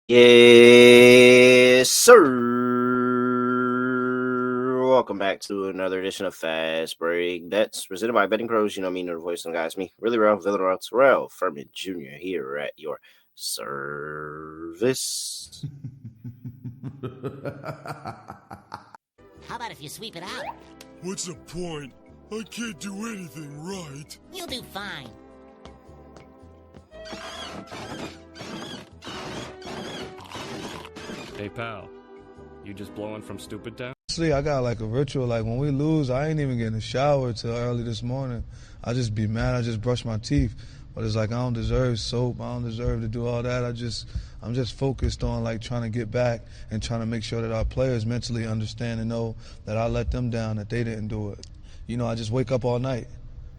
Yes, sir. Welcome back to another edition of Fast Break Bets presented by BettingPros. You know me, know the voice and guys, me, really real, Villarreal, Terrell Furman Jr. here at your service. How about if you sweep it out? What's the point? I can't do anything right. You'll do fine. Hey pal, you just blowing from stupid town? Honestly, I got like a ritual. Like when we lose, I ain't even getting a shower till early this morning. I just be mad. I just brush my teeth. But it's like I don't deserve soap. I don't deserve to do all that. I'm just focused on like trying to get back and trying to make sure that our players mentally understand and know that I let them down, that they didn't do it. You know, I just wake up all night,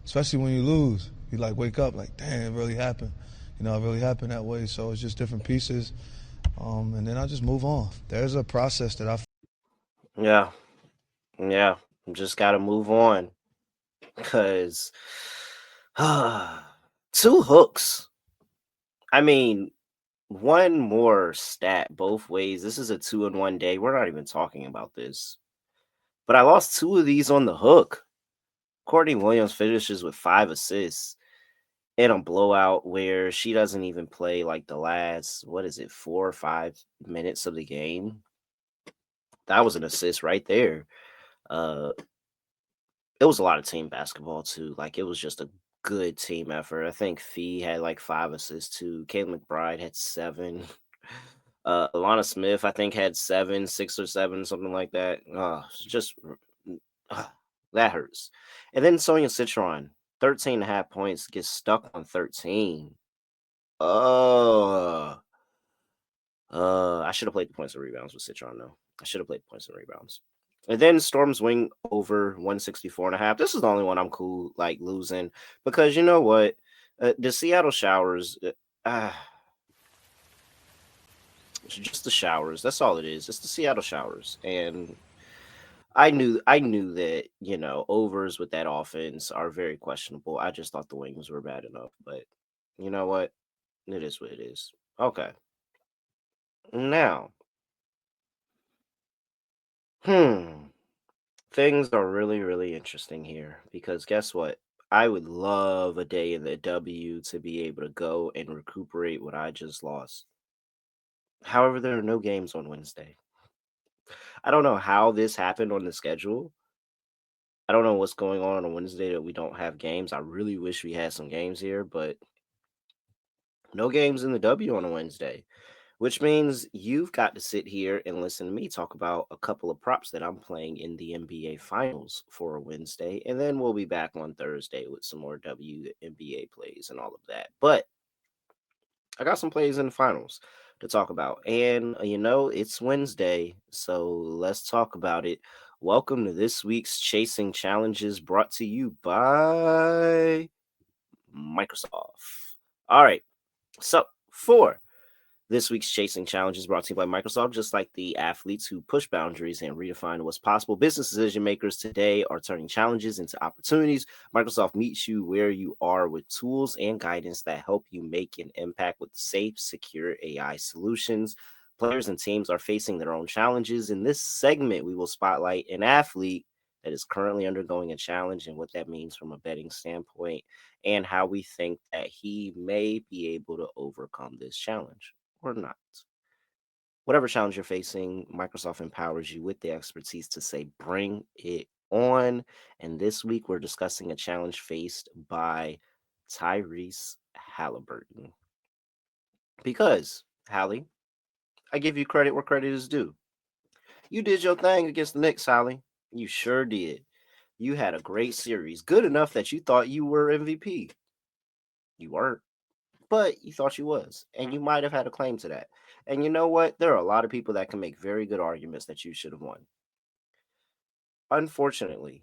especially when you lose. You like wake up like, damn, it really happened. You know, it really happened that way. So it's just different pieces. And then I just move on. There's a process that I Yeah, just got to move on because two hooks. I mean, one more stat both ways. This is a 2-in-1 day. We're not even talking about this. But I lost two of these on the hook. Courtney Williams finishes with 5 assists in a blowout where she doesn't even play like the last, 4 or 5 minutes of the game. That was an assist right there. Uh, it was a lot of team basketball too. Like it was just a good team effort. I think Fee had like 5 assists too. Caitlin McBride had 7. Alana Smith, I think, had 7, 6 or 7, something like that. Just that hurts. And then Sonia Citron, 13 and a half points, gets stuck on 13. Uh, I should have played the points and rebounds with Citron, though. I should have played the points and rebounds. And then Storm's wing over 164 and a half. This is the only one I'm cool like losing because you know what? The Seattle Showers, it's just the Showers. That's all it is. It's the Seattle Showers. And I knew that, overs with that offense are very questionable. I just thought the wings were bad enough, but you know what? It is what it is. Okay. Now, hmm, things are really, really interesting here because guess what? I would love a day in the W to be able to go and recuperate what I just lost. However, there are no games on Wednesday. I don't know how this happened on the schedule. I don't know what's going on a Wednesday that we don't have games. I really wish we had some games here, but no games in the W on a Wednesday, which means you've got to sit here and listen to me talk about a couple of props that I'm playing in the NBA Finals for a Wednesday. And then we'll be back on Thursday with some more WNBA plays and all of that. But I got some plays in the finals to talk about. And, it's Wednesday. So let's talk about it. Welcome to this week's Chasing Challenges brought to you by Microsoft. All right. So, for this week's Chasing Challenge is brought to you by Microsoft. Just like the athletes who push boundaries and redefine what's possible, business decision makers today are turning challenges into opportunities. Microsoft meets you where you are with tools and guidance that help you make an impact with safe, secure AI solutions. Players and teams are facing their own challenges. In this segment, we will spotlight an athlete that is currently undergoing a challenge and what that means from a betting standpoint and how we think that he may be able to overcome this challenge or not. Whatever challenge you're facing, Microsoft empowers you with the expertise to say, bring it on. And this week, we're discussing a challenge faced by Tyrese Haliburton. Because, Hallie, I give you credit where credit is due. You did your thing against the Knicks, Hallie. You sure did. You had a great series, good enough that you thought you were MVP. You weren't, but you thought you was, and you might have had a claim to that. And you know what? There are a lot of people that can make very good arguments that you should have won. Unfortunately,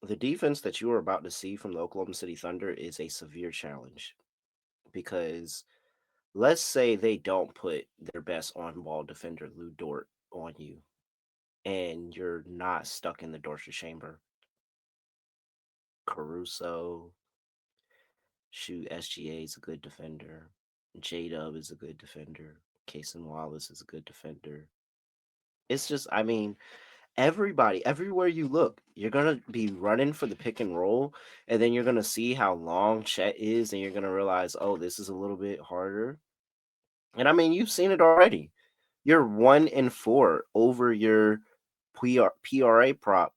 the defense that you are about to see from the Oklahoma City Thunder is a severe challenge because let's say they don't put their best on-ball defender, Lu Dort, on you, and you're not stuck in the torture chamber. Caruso, shoot, SGA is a good defender. J-Dub is a good defender. Cason Wallace is a good defender. It's just, I mean, everybody, everywhere you look, you're gonna be running for the pick and roll, and then you're gonna see how long Chet is, and you're gonna realize, oh, this is a little bit harder. And I mean, you've seen it already. You're 1-4 over your PRA prop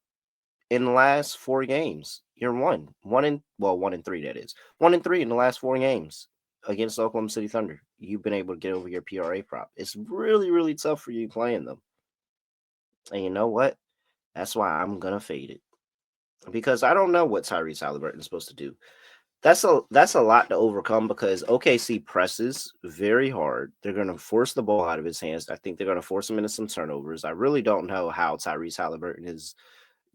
in the last 4 games. You're well, 1-3 that is. 1-3 in the last 4 games against the Oklahoma City Thunder. You've been able to get over your PRA prop. It's really, really tough for you playing them. And you know what? That's why I'm gonna fade it. Because I don't know what Tyrese Haliburton is supposed to do. That's a lot to overcome because OKC presses very hard. They're going to force the ball out of his hands. I think they're going to force him into some turnovers. I really don't know how Tyrese Haliburton is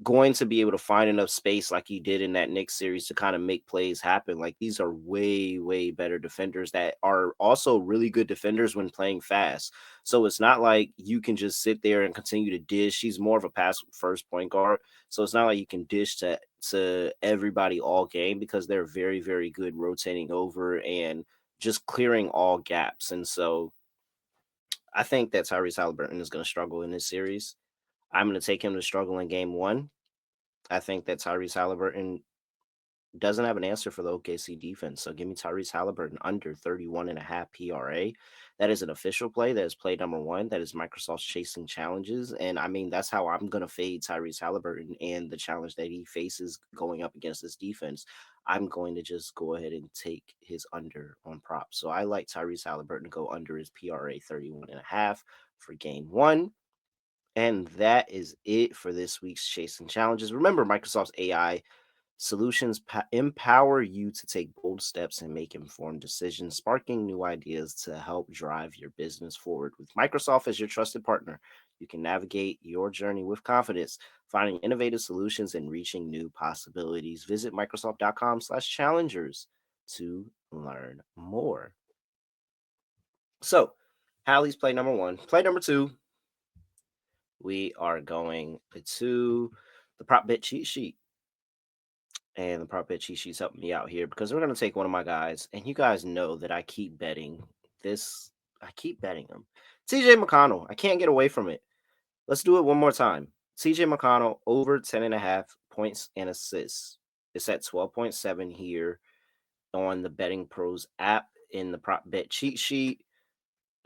going to be able to find enough space like he did in that Knicks series to kind of make plays happen. Like these are way, way better defenders that are also really good defenders when playing fast. So it's not like you can just sit there and continue to dish. He's more of a pass first point guard. So it's not like you can dish to everybody all game because they're very, very good rotating over and just clearing all gaps. And so I think that Tyrese Halliburton is going to struggle in this series. I'm going to take him to struggle in game one. I think that Tyrese Haliburton doesn't have an answer for the OKC defense. So give me Tyrese Haliburton under 31.5 PRA. That is an official play. That is play number one. That is Microsoft's chasing challenges. And I mean, that's how I'm going to fade Tyrese Haliburton and the challenge that he faces going up against this defense. I'm going to just go ahead and take his under on props. So I like Tyrese Haliburton to go under his PRA 31.5 for game one. And that is it for this week's Chasing Challenges. Remember, Microsoft's AI solutions empower you to take bold steps and make informed decisions, sparking new ideas to help drive your business forward. With Microsoft as your trusted partner, you can navigate your journey with confidence, finding innovative solutions and reaching new possibilities. Visit Microsoft.com/challengers to learn more. So, Hallie's play number one. Play number two, we are going to the prop bet cheat sheet. And the prop bet cheat sheet's helping me out here because we're going to take one of my guys. And you guys know that I keep betting this. I keep betting him. TJ McConnell. I can't get away from it. Let's do it one more time. TJ McConnell over 10.5 points and assists. It's at 12.7 here on the BettingPros app in the prop bet cheat sheet.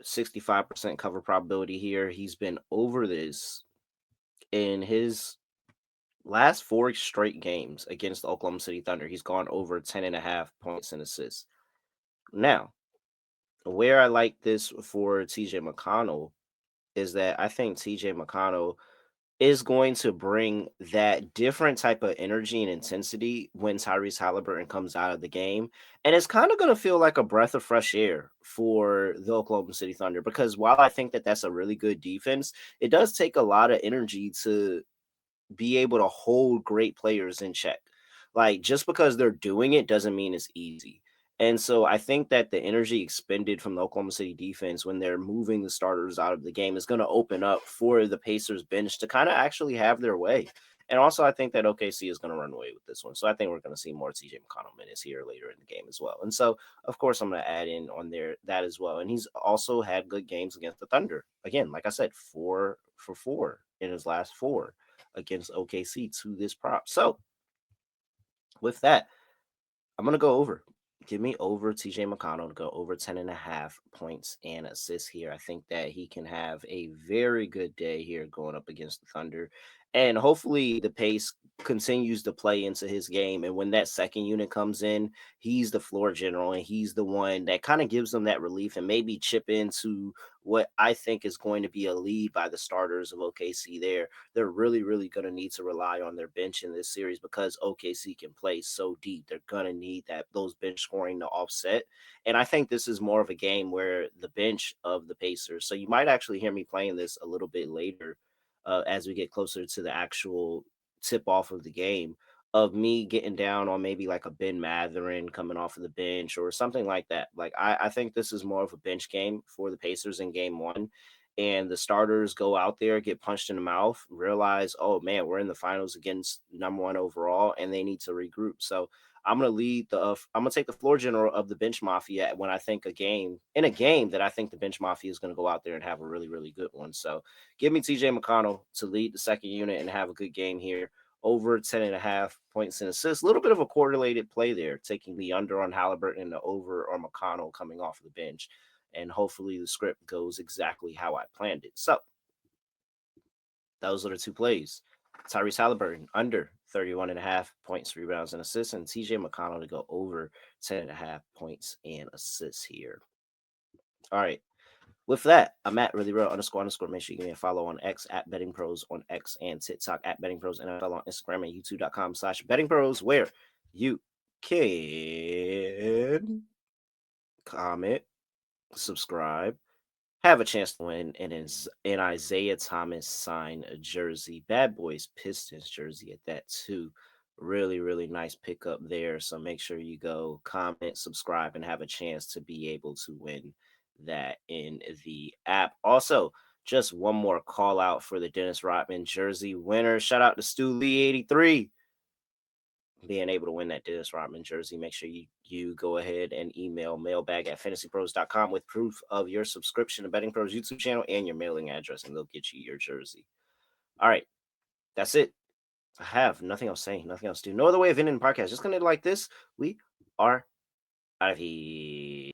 65% cover probability here. He's been over this in his last 4 straight games against the Oklahoma City Thunder. He's gone over 10.5 points and assists. Now, where I like this for TJ McConnell is that I think TJ McConnell is going to bring that different type of energy and intensity when Tyrese Haliburton comes out of the game. And it's kind of going to feel like a breath of fresh air for the Oklahoma City Thunder because while I think that that's a really good defense, it does take a lot of energy to be able to hold great players in check. Like just because they're doing it doesn't mean it's easy. And so I think that the energy expended from the Oklahoma City defense when they're moving the starters out of the game is going to open up for the Pacers bench to kind of actually have their way. And also, I think that OKC is going to run away with this one. So I think we're going to see more TJ McConnell minutes here later in the game as well. And so, of course, I'm going to add in on there that as well. And he's also had good games against the Thunder. Again, like I said, 4 for 4 in his last 4 against OKC to this prop. So with that, I'm going to go over. Give me over TJ McConnell to go over 10.5 points and assists here. I think that he can have a very good day here going up against the Thunder. And hopefully the pace continues to play into his game. And when that second unit comes in, he's the floor general and he's the one that kind of gives them that relief and maybe chip into what I think is going to be a lead by the starters of OKC there. They're really, really going to need to rely on their bench in this series because OKC can play so deep. They're going to need those bench scoring to offset. And I think this is more of a game where the bench of the Pacers. So you might actually hear me playing this a little bit later as we get closer to the actual tip off of the game of me getting down on maybe like a Ben Mathurin coming off of the bench or something like that. Like I think this is more of a bench game for the Pacers in game one. And the starters go out there, get punched in the mouth, realize, oh man, we're in the finals against number one overall, and they need to regroup. So I'm gonna lead the. I'm gonna take the floor general of the bench mafia when I think a game that I think the bench mafia is gonna go out there and have a really really good one. So give me TJ McConnell to lead the second unit and have a good game here. Over 10.5 points and assists. A little bit of a correlated play there, taking the under on Haliburton and the over or McConnell coming off the bench. And hopefully the script goes exactly how I planned it. So those are the two plays. Tyrese Haliburton under 31.5 points, rebounds, and assists, and TJ McConnell to go over 10.5 points and assists here. All right. With that, I'm at really real __. Make sure you give me a follow on X at BettingPros on X and TikTok at BettingPros NFL on Instagram and YouTube.com/BettingPros, where you can comment, subscribe, have a chance to win an Isaiah Thomas signed jersey, Bad Boys Pistons jersey at that too. Really, really nice pickup there. So make sure you go comment, subscribe, and have a chance to be able to win that in the app. Also, just one more call out for the Dennis Rodman jersey winner. Shout out to Stu Lee 83 being able to win that Dennis Rodman jersey. Make sure you go ahead and email mailbag@fantasypros.com with proof of your subscription to Betting Pros YouTube channel and your mailing address, and they'll get you your jersey. All right, that's it. I have nothing else saying, nothing else to do. No other way of ending the podcast. Just gonna like this. We are out of here.